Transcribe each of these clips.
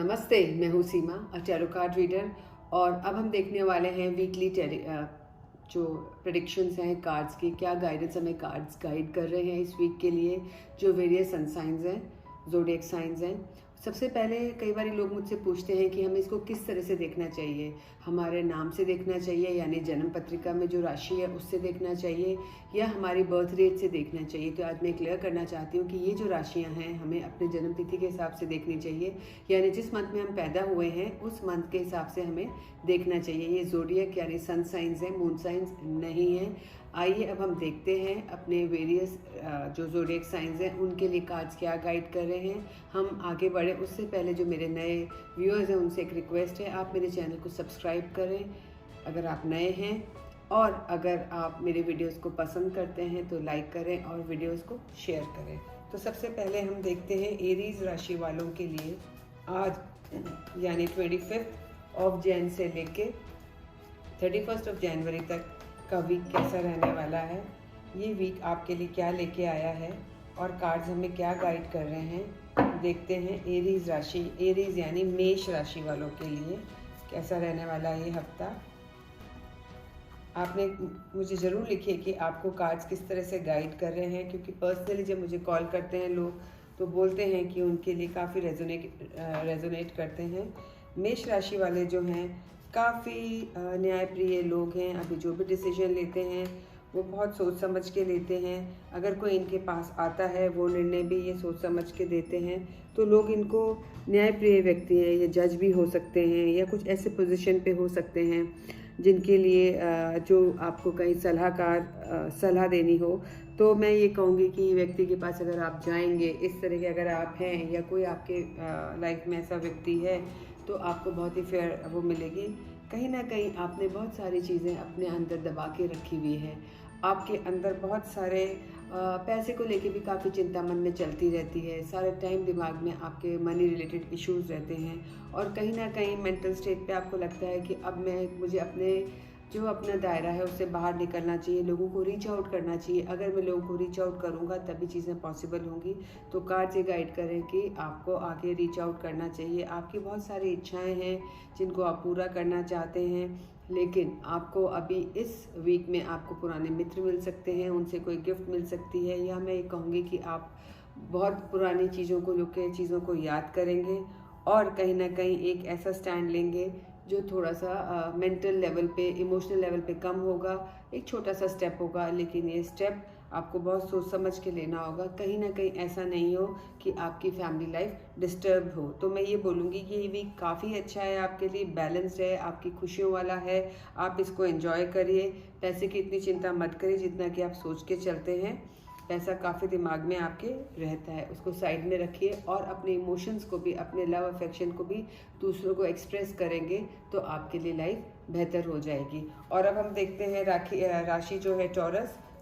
नमस्ते, मैं हूँ सीमा, टैरो कार्ड रीडर। और अब हम देखने वाले हैं वीकली जो प्रेडिक्शंस हैं कार्ड्स की, क्या गाइडेंस हमें कार्ड्स गाइड कर रहे हैं इस वीक के लिए, जो वेरियस सन साइंस हैं, ज़ोडिएक साइंस हैं। सबसे पहले कई बार लोग मुझसे पूछते हैं कि हमें इसको किस तरह से देखना चाहिए, हमारे नाम से देखना चाहिए यानी जन्म पत्रिका में जो राशि है उससे देखना चाहिए, या हमारी बर्थ रेट से देखना चाहिए। तो आज मैं क्लियर करना चाहती हूँ कि ये जो राशियाँ हैं हमें अपने जन्म तिथि के हिसाब से देखनी चाहिए, यानी जिस मंथ में हम पैदा हुए हैं उस मंथ के हिसाब से हमें देखना चाहिए। ये ज़ोडिएक यानी सन साइंस है, मून साइंस नहीं है। आइए अब हम देखते हैं अपने वेरियस जो ज़ोडिएक साइंस हैं उनके लिए कार्ड्स क्या गाइड कर रहे हैं। हम आगे बढ़े उससे पहले जो मेरे नए व्यूअर्स हैं उनसे एक रिक्वेस्ट है, आप मेरे चैनल को सब्सक्राइब करें अगर आप नए हैं, और अगर आप मेरे वीडियोस को पसंद करते हैं तो लाइक करें और वीडियोस को शेयर करें। तो सबसे पहले हम देखते हैं एरीज राशि वालों के लिए आज यानी 25 जनवरी से लेके 31 जनवरी तक का वीक कैसा रहने वाला है। ये वीक आपके लिए क्या लेके आया है और कार्ड्स हमें क्या गाइड कर रहे हैं, देखते हैं। एरीज राशि, एरीज यानी मेष राशि वालों के लिए कैसा रहने वाला है ये हफ्ता। आपने मुझे ज़रूर लिखिए कि आपको कार्ड्स किस तरह से गाइड कर रहे हैं, क्योंकि पर्सनली जब मुझे कॉल करते हैं लोग तो बोलते हैं कि उनके लिए काफ़ी रेजोनेट करते हैं। मेष राशि वाले जो हैं काफ़ी न्यायप्रिय लोग हैं। अभी जो भी डिसीजन लेते हैं वो बहुत सोच समझ के लेते हैं। अगर कोई इनके पास आता है वो निर्णय भी ये सोच समझ के देते हैं। तो लोग इनको न्यायप्रिय व्यक्ति हैं, ये जज भी हो सकते हैं या कुछ ऐसे पोजीशन पे हो सकते हैं जिनके लिए जो आपको कहीं सलाह देनी हो। तो मैं ये कहूँगी कि व्यक्ति के पास अगर आप जाएंगे, इस तरह के अगर आप हैं या कोई आपके लाइफ में ऐसा व्यक्ति है तो आपको बहुत ही फेयर वो मिलेगी। कहीं ना कहीं आपने बहुत सारी चीज़ें अपने अंदर दबा के रखी हुई है। आपके अंदर बहुत सारे पैसे को लेके भी काफ़ी चिंता मन में चलती रहती है। सारे टाइम दिमाग में आपके मनी रिलेटेड इश्यूज रहते हैं, और कहीं ना कहीं मेंटल स्टेट पे आपको लगता है कि अब मुझे अपना दायरा है उससे बाहर निकलना चाहिए, लोगों को रीच आउट करना चाहिए। अगर मैं लोगों को रीच आउट करूँगा तभी चीज़ें पॉसिबल होंगी। तो कार्ड से गाइड करें कि आपको आगे रीच आउट करना चाहिए। आपकी बहुत सारी इच्छाएं हैं जिनको आप पूरा करना चाहते हैं, लेकिन आपको अभी इस वीक में आपको पुराने मित्र मिल सकते हैं, उनसे कोई गिफ्ट मिल सकती है, या मैं ये कहूँगी कि आप बहुत पुरानी चीज़ों को याद करेंगे और कहीं ना कहीं एक ऐसा स्टैंड लेंगे जो थोड़ा सा मेंटल लेवल पे, इमोशनल लेवल पे कम होगा। एक छोटा सा स्टेप होगा, लेकिन ये स्टेप आपको बहुत सोच समझ के लेना होगा। कहीं ना कहीं ऐसा नहीं हो कि आपकी फैमिली लाइफ डिस्टर्ब हो। तो मैं ये बोलूँगी कि ये वीक काफ़ी अच्छा है आपके लिए, बैलेंस्ड है, आपकी खुशियों वाला है। आप इसको एंजॉय करिए। पैसे की इतनी चिंता मत करिए जितना कि आप सोच के चलते हैं। पैसा काफ़ी दिमाग में आपके रहता है, उसको साइड में रखिए और अपने इमोशंस को भी, अपने लव अफेक्शन को भी दूसरों को एक्सप्रेस करेंगे तो आपके लिए लाइफ बेहतर हो जाएगी। और अब हम देखते हैं राशि जो है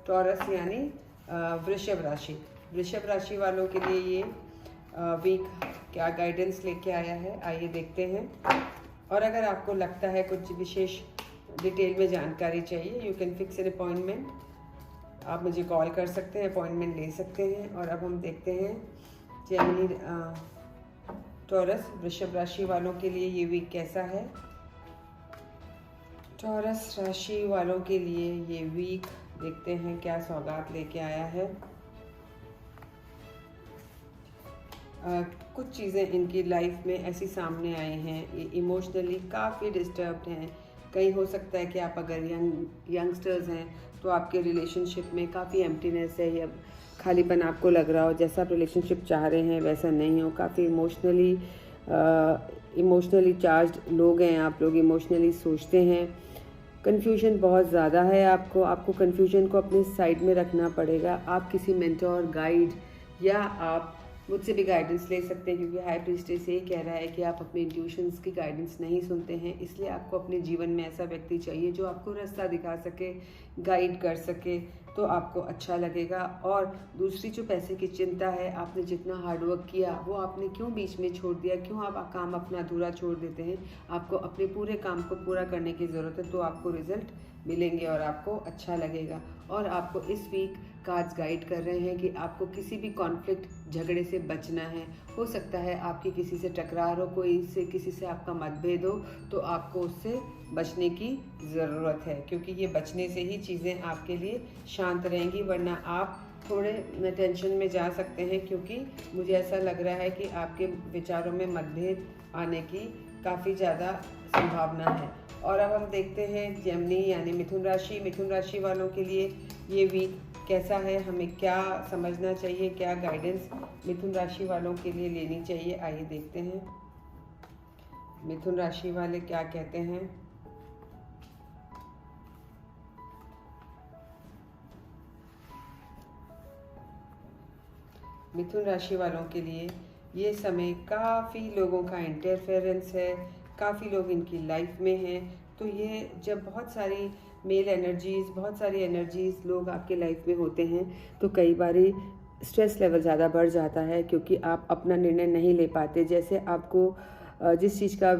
टॉरस यानी वृषभ राशि। वृषभ राशि वालों के लिए ये वीक क्या गाइडेंस लेके आया है, आइए देखते हैं। और अगर आपको लगता है कुछ विशेष डिटेल में जानकारी चाहिए, you can fix an appointment. आप मुझे कॉल कर सकते हैं, अपॉइंटमेंट ले सकते हैं। और अब हम देखते हैं जेमिनी टॉरस वृषभ राशि वालों के लिए ये वीक कैसा है। टॉरस राशि वालों के लिए ये वीक देखते हैं क्या सौगात लेके आया है। कुछ चीज़ें इनकी लाइफ में ऐसी सामने आई हैं, ये इमोशनली काफ़ी डिस्टर्ब्ड हैं। कहीं हो सकता है कि आप अगर यंगस्टर्स हैं तो आपके रिलेशनशिप में काफ़ी एम्प्टीनेस है या खालीपन आपको लग रहा हो, जैसा आप रिलेशनशिप चाह रहे हैं वैसा नहीं हो। काफ़ी इमोशनली चार्ज्ड लोग हैं आप लोग, इमोशनली सोचते हैं। कन्फ्यूजन बहुत ज़्यादा है आपको कन्फ्यूजन को अपने साइड में रखना पड़ेगा। आप किसी मेंटोर, गाइड या आप मुझसे भी गाइडेंस ले सकते हैं, क्योंकि हाई प्रीस्टेस यही कह रहा है कि आप अपने इंट्यूशंस की गाइडेंस नहीं सुनते हैं। इसलिए आपको अपने जीवन में ऐसा व्यक्ति चाहिए जो आपको रास्ता दिखा सके, गाइड कर सके, तो आपको अच्छा लगेगा। और दूसरी जो पैसे की चिंता है, आपने जितना हार्डवर्क किया वो आपने क्यों बीच में छोड़ दिया, क्यों आप काम अपना अधूरा छोड़ देते हैं। आपको अपने पूरे काम को पूरा करने की ज़रूरत है, तो आपको रिजल्ट मिलेंगे और आपको अच्छा लगेगा। और आपको इस वीक कार्ड्स गाइड कर रहे हैं कि आपको किसी भी कॉन्फ्लिक्ट झगड़े से बचना है। हो सकता है आपकी किसी से टकरार हो, किसी से आपका मतभेद हो, तो आपको उससे बचने की ज़रूरत है, क्योंकि ये बचने से ही चीज़ें आपके लिए शांत रहेंगी, वरना आप थोड़े टेंशन में जा सकते हैं, क्योंकि मुझे ऐसा लग रहा है कि आपके विचारों में मतभेद आने की काफ़ी ज़्यादा संभावना है। और अब हम देखते हैं जेमिनी यानी मिथुन राशि वालों के लिए ये वीक कैसा है, हमें क्या समझना चाहिए, क्या गाइडेंस मिथुन राशि वालों के लिए लेनी चाहिए। आइए देखते हैं मिथुन राशि वाले क्या कहते हैं। मिथुन राशि वालों के लिए ये समय काफ़ी लोगों का इंटरफेरेंस है, काफ़ी लोग इनकी लाइफ में हैं। तो ये जब बहुत सारी बहुत सारी एनर्जीज़ लोग आपके लाइफ में होते हैं, तो कई बारी स्ट्रेस लेवल ज़्यादा बढ़ जाता है, क्योंकि आप अपना निर्णय नहीं ले पाते। जैसे आपको जिस चीज़ का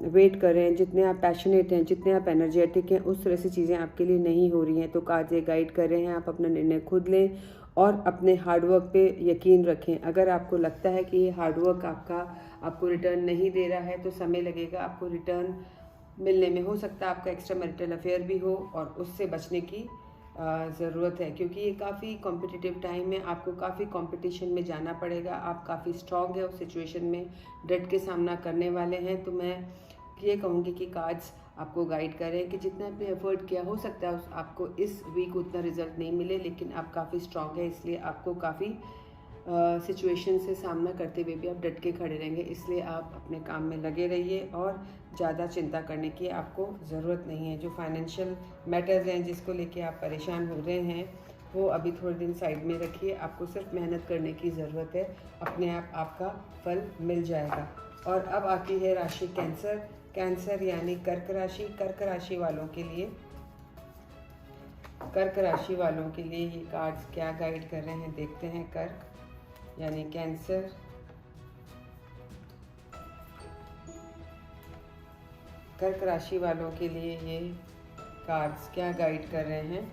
वेट कर रहे हैं, जितने आप पैशनेट हैं, जितने आप एनर्जेटिक हैं, उस तरह से चीज़ें आपके लिए नहीं हो रही हैं। तो कार्ड ये गाइड कर रहे हैं, आप अपना निर्णय खुद लें और अपने हार्डवर्क पे यकीन रखें। अगर आपको लगता है कि ये हार्डवर्क आपको रिटर्न नहीं दे रहा है, तो समय लगेगा आपको रिटर्न मिलने में। हो सकता है आपका एक्स्ट्रा मैरिटल अफेयर भी हो, और उससे बचने की ज़रूरत है, क्योंकि ये काफ़ी कॉम्पिटिटिव टाइम है। आपको काफ़ी कंपटीशन में जाना पड़ेगा। आप काफ़ी स्ट्रॉन्ग है, उस सिचुएशन में डट के सामना करने वाले हैं। तो मैं ये कहूँगी कि कार्ड्स आपको गाइड करें कि जितना भी एफर्ट किया, हो सकता है आपको इस वीक उतना रिजल्ट नहीं मिले, लेकिन आप काफ़ी स्ट्रॉन्ग है, इसलिए आपको काफ़ी सिचुएशन से सामना करते हुए भी आप डट के खड़े रहेंगे। इसलिए आप अपने काम में लगे रहिए और ज़्यादा चिंता करने की आपको ज़रूरत नहीं है। जो फाइनेंशियल मैटर्स हैं जिसको लेके आप परेशान हो रहे हैं, वो अभी थोड़े दिन साइड में रखिए। आपको सिर्फ मेहनत करने की ज़रूरत है, अपने आप आपका फल मिल जाएगा। और अब आती है राशि कैंसर यानी कर्क राशि वालों के लिए ये कार्ड्स क्या गाइड कर रहे हैं, देखते हैं। कर्क यानी कैंसर, कर्क राशि वालों के लिए ये कार्ड्स क्या गाइड कर रहे हैं।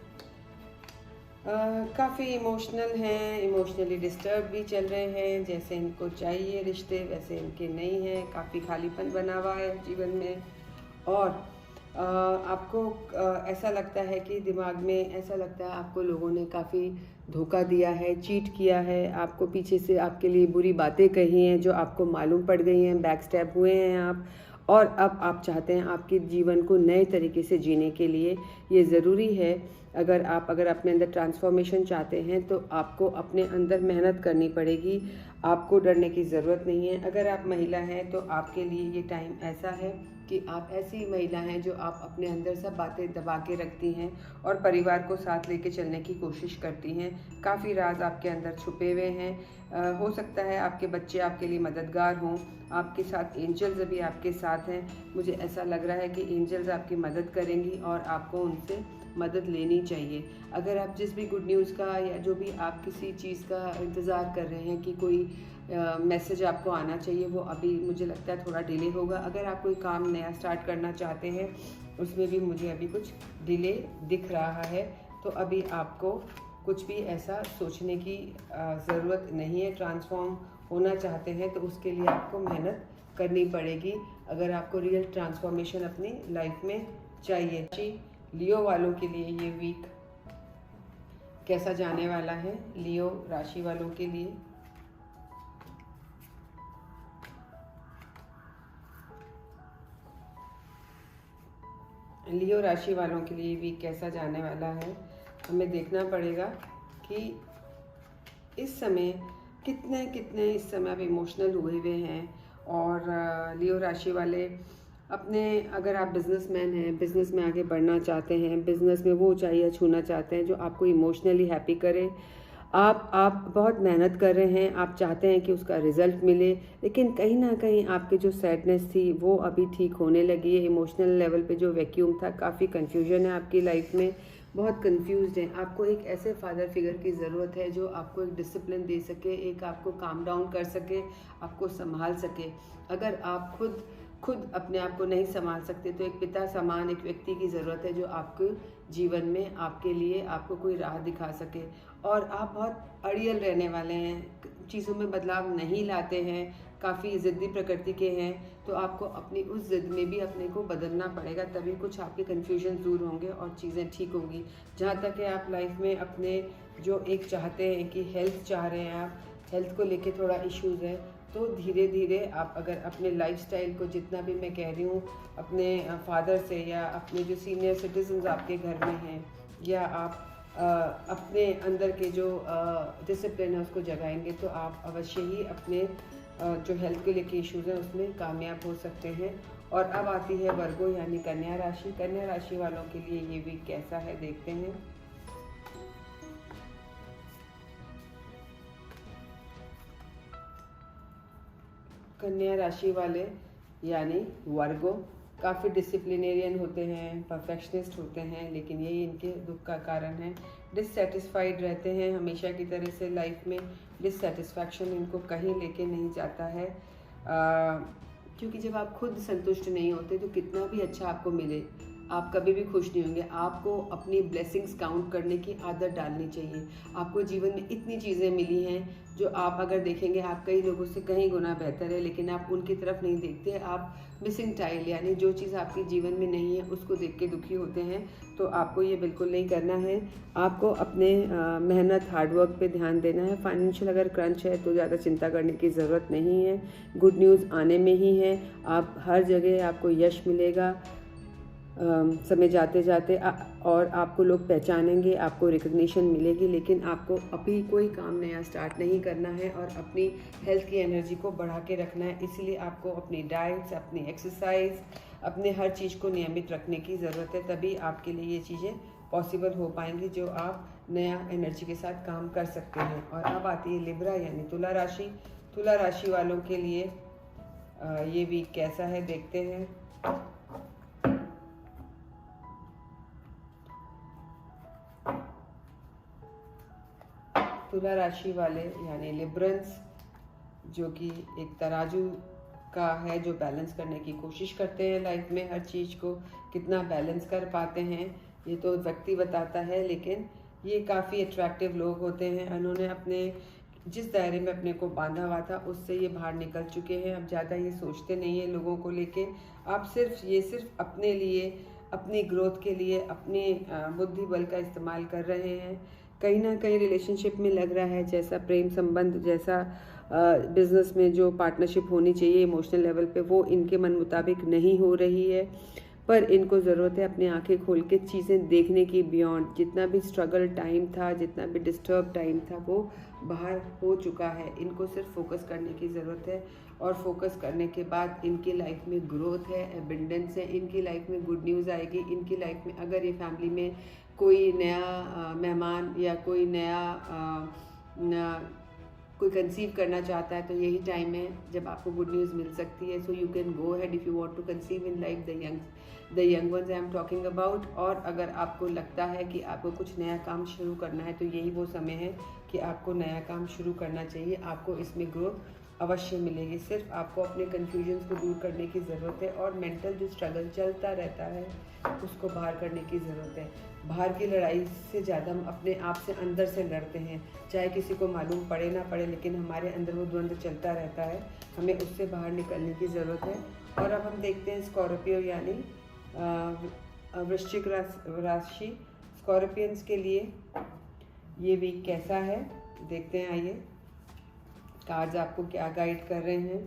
काफ़ी इमोशनल हैं, इमोशनली डिस्टर्ब भी चल रहे हैं। जैसे इनको चाहिए रिश्ते वैसे इनके नहीं हैं, काफ़ी खालीपन बना हुआ है जीवन में। और आपको ऐसा लगता है कि दिमाग में ऐसा लगता है आपको लोगों ने काफ़ी धोखा दिया है, चीट किया है, आपको पीछे से आपके लिए बुरी बातें कही हैं जो आपको मालूम पड़ गई हैं, बैक स्टेप हुए हैं आप। और अब आप चाहते हैं आपके जीवन को नए तरीके से जीने के लिए ये ज़रूरी है। अगर अपने अंदर ट्रांसफॉर्मेशन चाहते हैं, तो आपको अपने अंदर मेहनत करनी पड़ेगी, आपको डरने की ज़रूरत नहीं है। अगर आप महिला हैं तो आपके लिए ये टाइम ऐसा है कि आप ऐसी महिला हैं जो आप अपने अंदर सब बातें दबा के रखती हैं और परिवार को साथ लेके चलने की कोशिश करती हैं। काफ़ी राज आपके अंदर छुपे हुए हैं। हो सकता है आपके बच्चे आपके लिए मददगार हों, आपके साथ एंजल्स भी आपके साथ हैं। मुझे ऐसा लग रहा है कि एंजल्स आपकी मदद करेंगी और आपको उनसे मदद लेनी चाहिए। अगर आप जिस भी गुड न्यूज़ का या जो भी आप किसी चीज़ का इंतज़ार कर रहे हैं कि कोई मैसेज आपको आना चाहिए, वो अभी मुझे लगता है थोड़ा डिले होगा। अगर आप कोई काम नया स्टार्ट करना चाहते हैं, उसमें भी मुझे अभी कुछ डिले दिख रहा है। तो अभी आपको कुछ भी ऐसा सोचने की ज़रूरत नहीं है। ट्रांसफॉर्म होना चाहते हैं तो उसके लिए आपको मेहनत करनी पड़ेगी, अगर आपको रियल ट्रांसफॉर्मेशन अपनी लाइफ में चाहिए। लियो वालों के लिए ये वीक कैसा जाने वाला है, लियो राशि वालों के लिए। लियो राशि वालों के लिए वीक कैसा जाने वाला है, हमें देखना पड़ेगा कि इस समय कितने इस समय आप इमोशनल हुए हुए हैं। और लियो राशि वाले अगर आप बिजनेसमैन हैं, बिज़नेस में आगे बढ़ना चाहते हैं, बिज़नेस में वो ऊंचाइयां छूना चाहते हैं जो आपको इमोशनली हैप्पी करे। आप बहुत मेहनत कर रहे हैं, आप चाहते हैं कि उसका रिज़ल्ट मिले, लेकिन कहीं ना कहीं आपकी जो सैडनेस थी वो अभी ठीक होने लगी है। इमोशनल लेवल पे जो वैक्यूम था, काफ़ी कन्फ्यूजन है आपकी लाइफ में, बहुत कंफ्यूज्ड हैं। आपको एक ऐसे फादर फिगर की ज़रूरत है जो आपको एक डिसिप्लिन दे सके, एक आपको काम डाउन कर सके, आपको संभाल सके। अगर आप खुद खुद अपने आप को नहीं संभाल सकते तो एक पिता समान एक व्यक्ति की ज़रूरत है जो आपके जीवन में आपके लिए आपको कोई राह दिखा सके। और आप बहुत अड़ियल रहने वाले हैं, चीज़ों में बदलाव नहीं लाते हैं, काफ़ी ज़िद्दी प्रकृति के हैं, तो आपको अपनी उस ज़िद में भी अपने को बदलना पड़ेगा, तभी कुछ आपके कन्फ्यूजन दूर होंगे और चीज़ें ठीक होंगी। जहाँ तक है आप लाइफ में अपने जो एक चाहते हैं कि हेल्थ चाह रहे हैं, आप हेल्थ को लेके थोड़ा इश्यूज़ है, तो धीरे धीरे आप अगर अपने लाइफस्टाइल को, जितना भी मैं कह रही हूँ, अपने फादर से या अपने जो सीनियर सिटीजन्स आपके घर में हैं, या आप अपने अंदर के जो डिसिप्लिन है उसको जगाएंगे, तो आप अवश्य ही अपने जो हेल्थ के लेके इश्यूज़ हैं उसमें कामयाब हो सकते हैं। और अब आती है वर्गो यानी कन्या राशि। कन्या राशि वालों के लिए ये वीक कैसा है देखते हैं। कन्या राशि वाले यानी वर्गो काफ़ी डिसिप्लिनेरियन होते हैं, परफेक्शनिस्ट होते हैं, लेकिन यही इनके दुख का कारण है। डिससेटिस्फाइड रहते हैं हमेशा की तरह से लाइफ में। डिससेटिस्फैक्शन इनको कहीं लेके नहीं जाता है, क्योंकि जब आप खुद संतुष्ट नहीं होते तो कितना भी अच्छा आपको मिले आप कभी भी खुश नहीं होंगे। आपको अपनी ब्लेसिंग्स काउंट करने की आदत डालनी चाहिए। आपको जीवन में इतनी चीज़ें मिली हैं जो आप अगर देखेंगे आप कई लोगों से कहीं गुना बेहतर है, लेकिन आप उनकी तरफ नहीं देखते। आप मिसिंग टाइल यानी जो चीज़ आपके जीवन में नहीं है उसको देख के दुखी होते हैं, तो आपको ये बिल्कुल नहीं करना है। आपको अपने मेहनत हार्डवर्क पे ध्यान देना है। फाइनेंशियल अगर क्रंच है तो ज़्यादा चिंता करने की ज़रूरत नहीं है। गुड न्यूज़ आने में ही है। आप हर जगह आपको यश मिलेगा समय जाते जाते, और आपको लोग पहचानेंगे, आपको रिकग्निशन मिलेगी, लेकिन आपको अभी कोई काम नया स्टार्ट नहीं करना है और अपनी हेल्थ की एनर्जी को बढ़ा के रखना है। इसीलिए आपको अपनी डाइट्स, अपनी एक्सरसाइज, अपने हर चीज़ को नियमित रखने की ज़रूरत है, तभी आपके लिए ये चीज़ें पॉसिबल हो पाएंगी जो आप नया एनर्जी के साथ काम कर सकते हैं। और अब आती है लिब्रा यानी तुला राशि। तुला राशि वालों के लिए ये वीक कैसा है देखते हैं। तुला राशि वाले यानी लिब्रंस, जो कि एक तराजू का है, जो बैलेंस करने की कोशिश करते हैं लाइफ में। हर चीज़ को कितना बैलेंस कर पाते हैं ये तो व्यक्ति बताता है, लेकिन ये काफ़ी अट्रैक्टिव लोग होते हैं। उन्होंने अपने जिस दायरे में अपने को बांधा हुआ था उससे ये बाहर निकल चुके हैं। अब ज़्यादा ये सोचते नहीं हैं लोगों को लेके। आप सिर्फ अपने लिए, अपनी ग्रोथ के लिए, अपने बुद्धि बल का इस्तेमाल कर रहे हैं। कहीं ना कहीं रिलेशनशिप में लग रहा है जैसा प्रेम संबंध, जैसा बिजनेस में जो पार्टनरशिप होनी चाहिए इमोशनल लेवल पे, वो इनके मन मुताबिक नहीं हो रही है। पर इनको ज़रूरत है अपनी आंखें खोल के चीज़ें देखने की। बियॉन्ड जितना भी स्ट्रगल टाइम था, जितना भी डिस्टर्ब टाइम था, वो बाहर हो चुका है। इनको सिर्फ फोकस करने की ज़रूरत है, और फोकस करने के बाद इनकी लाइफ में ग्रोथ है, एबिंडेंस है, इनकी लाइफ में गुड न्यूज़ आएगी। इनकी लाइफ में अगर ये फैमिली में कोई नया मेहमान या कोई कोई कंसीव करना चाहता है तो यही टाइम है जब आपको गुड न्यूज़ मिल सकती है। So you can go ahead if you want to conceive in life, the young ones I am talking about. और अगर आपको लगता है कि आपको कुछ नया काम शुरू करना है तो यही वो समय है कि आपको नया काम शुरू करना चाहिए। आपको इसमें ग्रोथ अवश्य मिलेगी। सिर्फ आपको अपने कन्फ्यूजन्स को दूर करने की ज़रूरत है, और मेंटल जो स्ट्रगल चलता रहता है उसको बाहर करने की ज़रूरत है। बाहर की लड़ाई से ज़्यादा हम अपने आप से अंदर से लड़ते हैं, चाहे किसी को मालूम पड़े ना पड़े, लेकिन हमारे अंदर वो द्वंद्व चलता रहता है। हमें उससे बाहर निकलने की ज़रूरत है। और अब हम देखते हैं स्कॉर्पियो यानी वृश्चिक राशि। स्कॉर्पियंस के लिए ये वीक कैसा है देखते हैं। आइए कार्ड्स आपको क्या गाइड कर रहे हैं।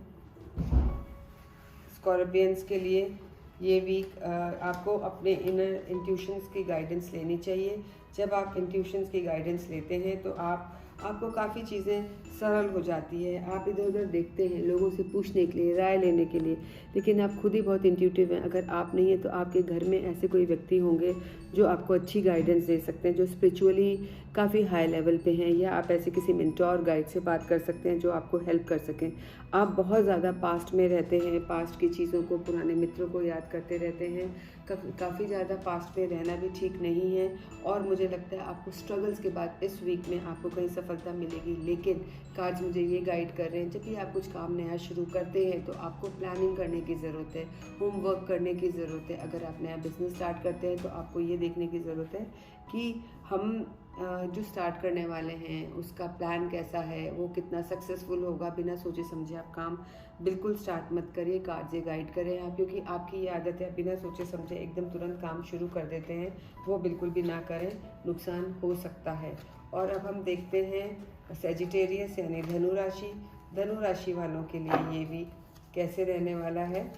स्कॉर्पियंस के लिए ये वीक आपको अपने इनर इंट्यूशंस की गाइडेंस लेनी चाहिए। जब आप इंट्यूशंस की गाइडेंस लेते हैं तो आपको काफ़ी चीज़ें सरल हो जाती है। आप इधर उधर देखते हैं लोगों से पूछने के लिए, राय लेने के लिए, लेकिन आप खुद ही बहुत इंट्यूटिव हैं। अगर आप नहीं हैं तो आपके घर में ऐसे कोई व्यक्ति होंगे जो आपको अच्छी गाइडेंस दे सकते हैं, जो स्पिरिचुअली काफ़ी हाई लेवल पे हैं, या आप ऐसे किसी मेंटोर गाइड से बात कर सकते हैं जो आपको हेल्प कर सकें। आप बहुत ज़्यादा पास्ट में रहते हैं, पास्ट की चीज़ों को, पुराने मित्रों को याद करते रहते हैं। काफ़ी ज़्यादा पास्ट में रहना भी ठीक नहीं है, और मुझे लगता है आपको स्ट्रगल्स के बाद इस वीक में आपको कहीं सफलता मिलेगी। लेकिन कार्ड्स मुझे ये गाइड कर रहे हैं, जब भी आप कुछ काम नया शुरू करते हैं तो आपको प्लानिंग करने की ज़रूरत है, होमवर्क करने की ज़रूरत है। अगर आप नया बिजनेस स्टार्ट करते हैं तो आपको ये देखने की ज़रूरत है कि हम जो स्टार्ट करने वाले हैं उसका प्लान कैसा है, वो कितना सक्सेसफुल होगा। बिना सोचे समझे आप काम बिल्कुल स्टार्ट मत करिए, कार्ड ये गाइड करें आप, क्योंकि आपकी ये आदत है बिना सोचे समझे एकदम तुरंत काम शुरू कर देते हैं, वो बिल्कुल भी ना करें, नुकसान हो सकता है। और अब हम देखते हैं सेजिटेरियस यानी धनु राशि। धनु राशि वालों के लिए ये वीक कैसे रहने वाला है,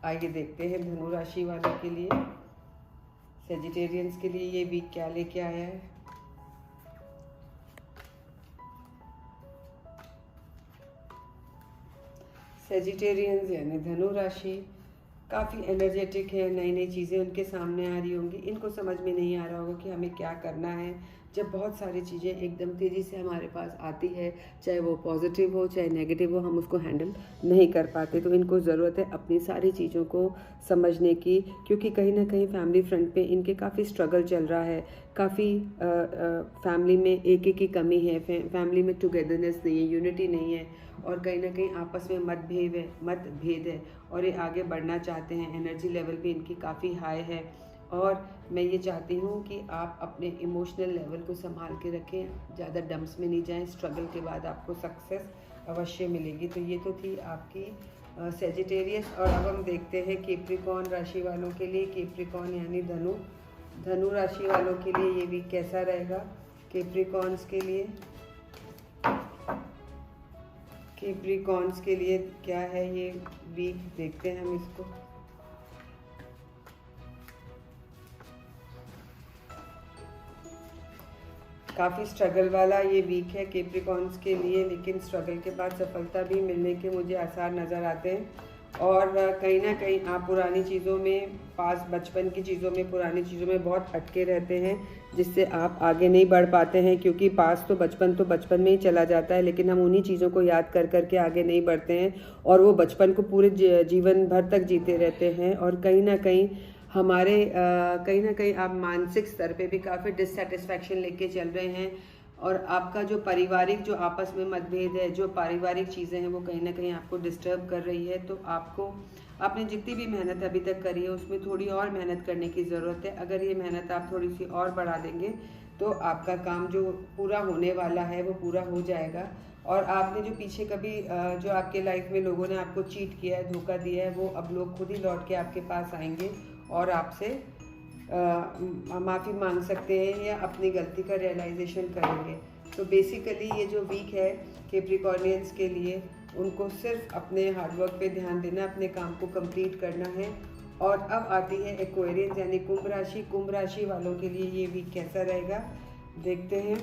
आइए देखते हैं धनु राशि वालों के लिए, सेजिटेरियंस के लिए ये वीक क्या लेके आया है। सेजिटेरियंस यानी धनु राशि काफ़ी एनर्जेटिक है, नई नई चीज़ें उनके सामने आ रही होंगी। इनको समझ में नहीं आ रहा होगा कि हमें क्या करना है। जब बहुत सारी चीज़ें एकदम तेज़ी से हमारे पास आती है, चाहे वो पॉजिटिव हो चाहे नेगेटिव हो, हम उसको हैंडल नहीं कर पाते। तो इनको ज़रूरत है अपनी सारी चीज़ों को समझने की, क्योंकि कहीं ना कहीं फैमिली फ्रंट पे इनके काफ़ी स्ट्रगल चल रहा है। काफ़ी फैमिली में एक की कमी है, फैमिली में टुगेदरनेस नहीं है, यूनिटी नहीं है, और कहीं ना कहीं आपस में मतभेद है, और ये आगे बढ़ना चाहते हैं। एनर्जी लेवल भी इनकी काफ़ी हाई है, और मैं ये चाहती हूँ कि आप अपने इमोशनल लेवल को संभाल के रखें, ज़्यादा डम्प्स में नहीं जाएं। स्ट्रगल के बाद आपको सक्सेस अवश्य मिलेगी। तो ये तो थी आपकी सेजिटेरियस। और अब हम देखते हैं कैप्रिकॉर्न राशि वालों के लिए। कैप्रिकॉर्न यानी धनु राशि वालों के लिए ये वीक कैसा रहेगा। कैप्रिकॉर्न्स के लिए कैप्रिकॉर्न्स के लिए क्या है ये वीक, देखते हैं हम इसको। काफ़ी स्ट्रगल वाला ये वीक है कैप्रिकॉर्न्स के लिए, लेकिन स्ट्रगल के बाद सफलता भी मिलने के मुझे आसार नज़र आते हैं। और कहीं ना कहीं आप पुरानी चीज़ों में, बचपन की चीज़ों में, पुरानी चीज़ों में बहुत अटके रहते हैं, जिससे आप आगे नहीं बढ़ पाते हैं। क्योंकि तो बचपन में ही चला जाता है, लेकिन हम उन्हीं चीज़ों को याद कर के आगे नहीं बढ़ते हैं, और वो बचपन को पूरे जीवन भर तक जीते रहते हैं। और कहीं ना कहीं आप मानसिक स्तर पे भी काफ़ी डिससेटिस्फैक्शन लेके चल रहे हैं, और आपका जो पारिवारिक, जो आपस में मतभेद है, जो पारिवारिक चीज़ें हैं, वो कहीं ना कहीं आपको डिस्टर्ब कर रही है। तो आपने जितनी भी मेहनत अभी तक करी है उसमें थोड़ी और मेहनत करने की ज़रूरत है। अगर ये मेहनत आप थोड़ी सी और बढ़ा देंगे तो आपका काम जो पूरा होने वाला है वो पूरा हो जाएगा। और आपने जो पीछे कभी जो आपके लाइफ में लोगों ने आपको चीट किया है, धोखा दिया है, वो अब लोग खुद ही लौट के आपके पास आएंगे और आपसे माफ़ी मांग सकते हैं, या अपनी गलती का रियलाइजेशन करेंगे। तो बेसिकली ये जो वीक है कैप्रिकॉर्नियंस के लिए, उनको सिर्फ अपने हार्डवर्क पे ध्यान देना, अपने काम को कंप्लीट करना है। और अब आती है एक्वेरियंस यानी कुंभ राशि। कुंभ राशि वालों के लिए ये वीक कैसा रहेगा, देखते हैं।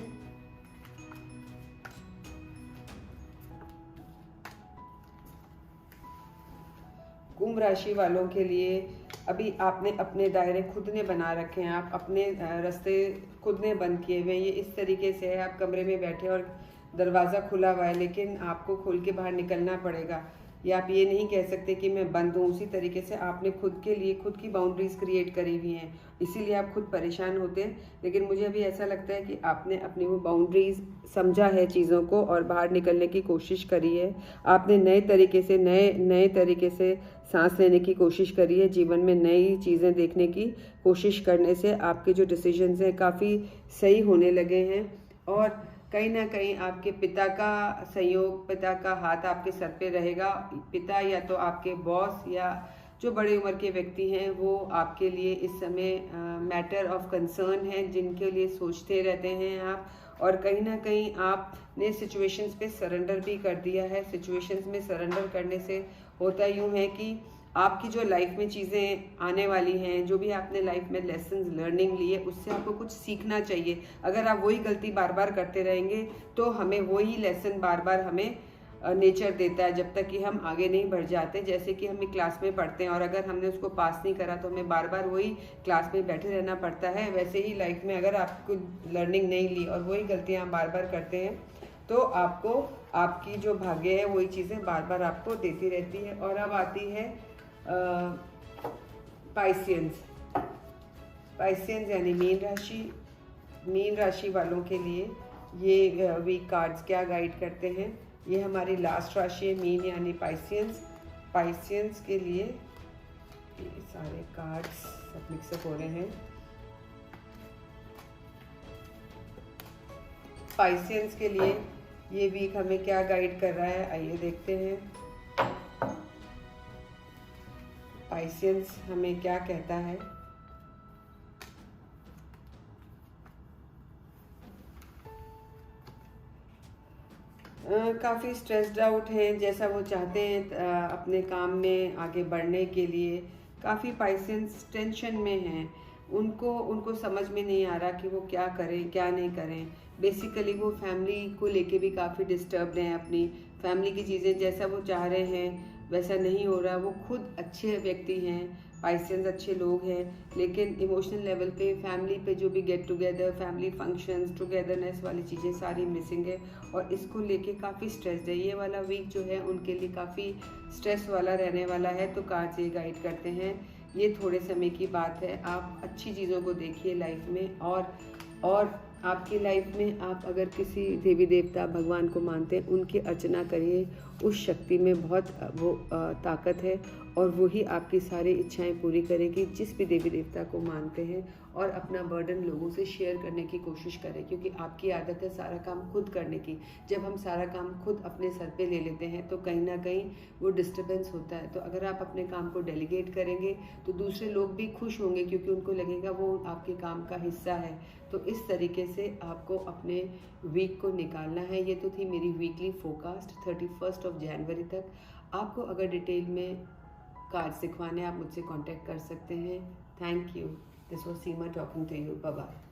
कुंभ राशि वालों के लिए अभी आपने अपने दायरे खुद ने बना रखे हैं, आप अपने रास्ते खुद ने बंद किए हुए हैं। ये इस तरीके से है, आप कमरे में बैठे और दरवाज़ा खुला हुआ है, लेकिन आपको खोल के बाहर निकलना पड़ेगा। या आप ये नहीं कह सकते कि मैं बंद हूँ। उसी तरीके से आपने खुद के लिए खुद की बाउंड्रीज क्रिएट करी हुई हैं, इसीलिए आप खुद परेशान होते हैं। लेकिन मुझे अभी ऐसा लगता है कि आपने अपनी वो बाउंड्रीज समझा है चीज़ों को, और बाहर निकलने की कोशिश करी है। आपने नए तरीके से सांस लेने की कोशिश करी है। जीवन में नई चीज़ें देखने की कोशिश करने से आपके जो डिसीजंस हैं काफ़ी सही होने लगे हैं। और कहीं ना कहीं आपके पिता का सहयोग, पिता का हाथ आपके सर पे रहेगा। पिता या तो आपके बॉस या जो बड़े उम्र के व्यक्ति हैं वो आपके लिए इस समय मैटर ऑफ कंसर्न हैं, जिनके लिए सोचते रहते हैं आप। और कहीं ना कहीं आपने सिचुएशंस पे सरेंडर भी कर दिया है। सिचुएशंस में सरेंडर करने से होता यूँ है कि आपकी जो लाइफ में चीज़ें आने वाली हैं, जो भी आपने लाइफ में लेसन्स लर्निंग लिए, उससे आपको कुछ सीखना चाहिए। अगर आप वही गलती बार बार करते रहेंगे तो हमें वही लेसन बार बार हमें नेचर देता है, जब तक कि हम आगे नहीं बढ़ जाते। जैसे कि हम एक क्लास में पढ़ते हैं और अगर हमने उसको पास नहीं करा तो हमें बार बार वही क्लास में बैठे रहना पड़ता है। वैसे ही लाइफ में अगर आपको लर्निंग नहीं ली और वही गलतियाँ बार बार करते हैं तो आपको आपकी जो भाग्य है वही चीज़ें बार बार आपको देती रहती है। और अब आती है पाइसियंस। पाइसियंस यानी मीन राशि। मीन राशि वालों के लिए ये वीक कार्ड्स क्या गाइड करते हैं। ये हमारी लास्ट राशि है मीन यानी पाइसियंस। पाइसियंस के लिए ये सारे कार्ड्स सब मिक्सअप हो रहे हैं। पाइसियंस के लिए ये वीक हमें क्या गाइड कर रहा है, आइए देखते हैं। पाइसियंस हमें क्या कहता है। काफ़ी स्ट्रेस्ड आउट हैं, जैसा वो चाहते हैं अपने काम में आगे बढ़ने के लिए। काफ़ी पाइसेंस टेंशन में हैं, उनको समझ में नहीं आ रहा कि वो क्या करें क्या नहीं करें। बेसिकली वो फैमिली को लेके भी काफ़ी डिस्टर्ब्ड हैं। अपनी फैमिली की चीज़ें जैसा वो चाह रहे हैं वैसा नहीं हो रहा। वो खुद अच्छे व्यक्ति हैं, पाइसेंस अच्छे लोग हैं, लेकिन इमोशनल लेवल पे फैमिली पे जो भी get together, family functions, togetherness वाली चीज़ें सारी मिसिंग है और इसको लेके काफ़ी स्ट्रेस्ड है। ये वाला वीक जो है उनके लिए काफ़ी स्ट्रेस वाला रहने वाला है। तो कार्ड्स ये गाइड करते हैं ये थोड़े समय की बात है। आप अच्छी चीज़ों को देखिए लाइफ में और आपकी लाइफ में आप अगर किसी देवी देवता भगवान को मानते हैं उनकी अर्चना करिए। उस शक्ति में बहुत वो ताकत है और वही आपकी सारी इच्छाएं पूरी करेगी जिस भी देवी देवता को मानते हैं। और अपना बर्डन लोगों से शेयर करने की कोशिश करें, क्योंकि आपकी आदत है सारा काम खुद करने की। जब हम सारा काम खुद अपने सर पे ले लेते हैं तो कहीं ना कहीं वो डिस्टर्बेंस होता है। तो अगर आप अपने काम को डेलीगेट करेंगे तो दूसरे लोग भी खुश होंगे, क्योंकि उनको लगेगा वो आपके काम का हिस्सा है। तो इस तरीके से आपको अपने वीक को निकालना है। ये तो थी मेरी वीकली फोरकास्ट 31 जनवरी तक। आपको अगर डिटेल में कार्ड सिखवाने आप मुझसे कांटेक्ट कर सकते हैं। Thank you. This was Seema talking to you. Bye bye.